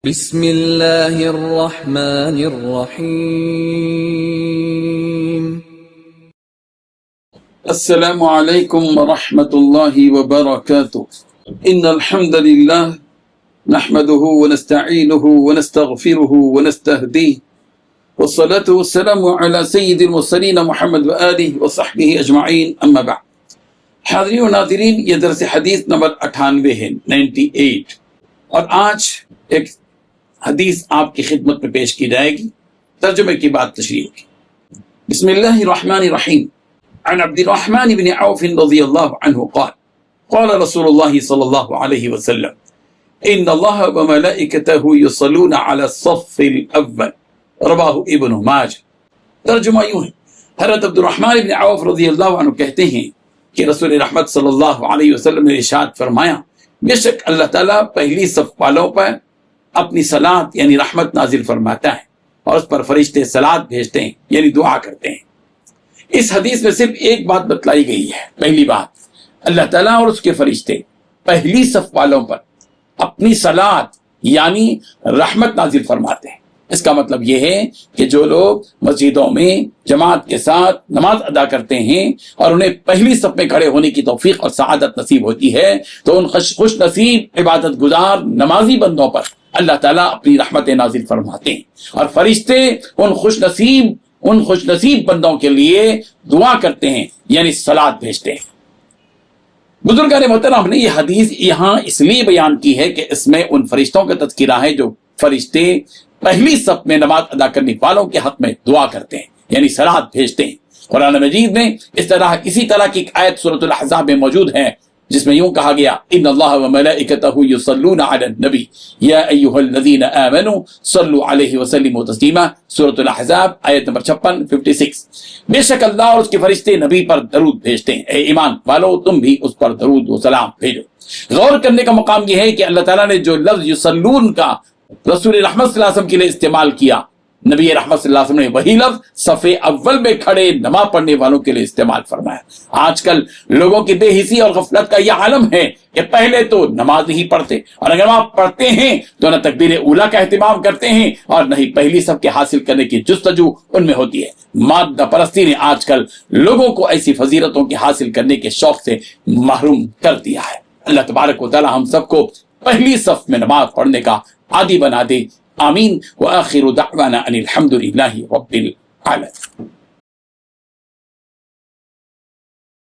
بسم اللہ الرحمن الرحیم۔ السلام علیکم ورحمۃ اللہ وبرکاتہ۔ ان الحمد للہ نحمده ونستعینه ونستغفره ونستهدیه والصلاة والسلام علی سید المرسلین محمد وآلہ وصحبہ اجمعین، اما بعد۔ حاضرین و ناظرین، یہ درس حدیث نمبر 98 ہے، 98، اور آج ایک حدیث آپ کی خدمت میں پیش کی جائے گی، ترجمے کی بات تشریح ہوگی۔ بسم اللہ الرحمن الرحیم۔ عن عبد الرحمن بن عوف رضی اللہ عنہ قال قال رسول اللہ صلی اللہ علیہ وسلم ان اللہ وملائکتہ یصلون علی الصف الاول، رواہ ابن ماجہ۔ ترجمہ یوں ہے، حضرت عبد الرحمن بن عوف رضی اللہ عنہ کہتے ہیں کہ رسول رحمت صلی اللہ علیہ وسلم نے ارشاد فرمایا، بے شک اللہ تعالیٰ پہلی صف والوں پر اپنی صلاۃ یعنی رحمت نازل فرماتا ہے، اور اس پر فرشتے صلاۃ بھیجتے ہیں یعنی دعا کرتے ہیں۔ اس حدیث میں صرف ایک بات بتلائی گئی ہے۔ پہلی بات، اللہ تعالیٰ اور اس کے فرشتے پہلی صف والوں پر اپنی صلاۃ یعنی رحمت نازل فرماتے ہیں۔ اس کا مطلب یہ ہے کہ جو لوگ مسجدوں میں جماعت کے ساتھ نماز ادا کرتے ہیں اور انہیں پہلی صف میں کھڑے ہونے کی توفیق اور سعادت نصیب ہوتی ہے، تو ان خوش نصیب عبادت گزار نمازی بندوں پر اللہ تعالیٰ اپنی رحمتیں نازل فرماتے ہیں، اور فرشتے ان خوش نصیب بندوں کے لیے دعا کرتے ہیں یعنی صلاۃ بھیجتے ہیں۔ بزرگان محترم نے یہ حدیث یہاں اس لیے بیان کی ہے کہ اس میں ان فرشتوں کا تذکرہ ہے جو فرشتے پہلی صف میں نماز ادا کرنے والوں کے حق میں دعا کرتے ہیں یعنی صلاۃ بھیجتے ہیں۔ قرآن مجید میں اسی طرح کی ایک آیت سورۃ الاحزاب میں موجود ہے جس میں یوں کہا گیا، ان اللہ وملائکتہ یصلون علی النبی یا ایھا الذین آمنوا صلوا علیہ وسلموا تسلیما، سورۃ الاحزاب آیت نمبر 56۔ بے شک اللہ اور اس کے فرشتے نبی پر درود بھیجتے ہیں، اے ایمان والو تم بھی اس پر درود و سلام بھیجو۔ غور کرنے کا مقام یہ ہے کہ اللہ تعالیٰ نے جو لفظ یصلون کا رسول رحمت صلی اللہ علیہ وسلم کے لیے استعمال کیا، نبی رحمت صلی اللہ علیہ وسلم نے وہی لفظ صف اول میں کھڑے نماز پڑھنے والوں کے لیے استعمال فرمایا۔ آج کل لوگوں کی بے حسی اور غفلت کا یہ عالم ہے کہ پہلے تو نماز نہیں پڑھتے، اور اگر نماز پڑھتے ہیں تو نہ تکبیر اولیٰ کا اہتمام کرتے ہیں اور نہ ہی پہلی صف کے حاصل کرنے کی جستجو ان میں ہوتی ہے۔ مادہ پرستی نے آج کل لوگوں کو ایسی فضیلتوں کے حاصل کرنے کے شوق سے محروم کر دیا ہے۔ اللہ تبارک و تعالی ہم سب کو پہلی صف میں نماز پڑھنے کا عادی بنا دے، آمین۔ وآخر دعوانا ان الحمد للہ رب العالمین۔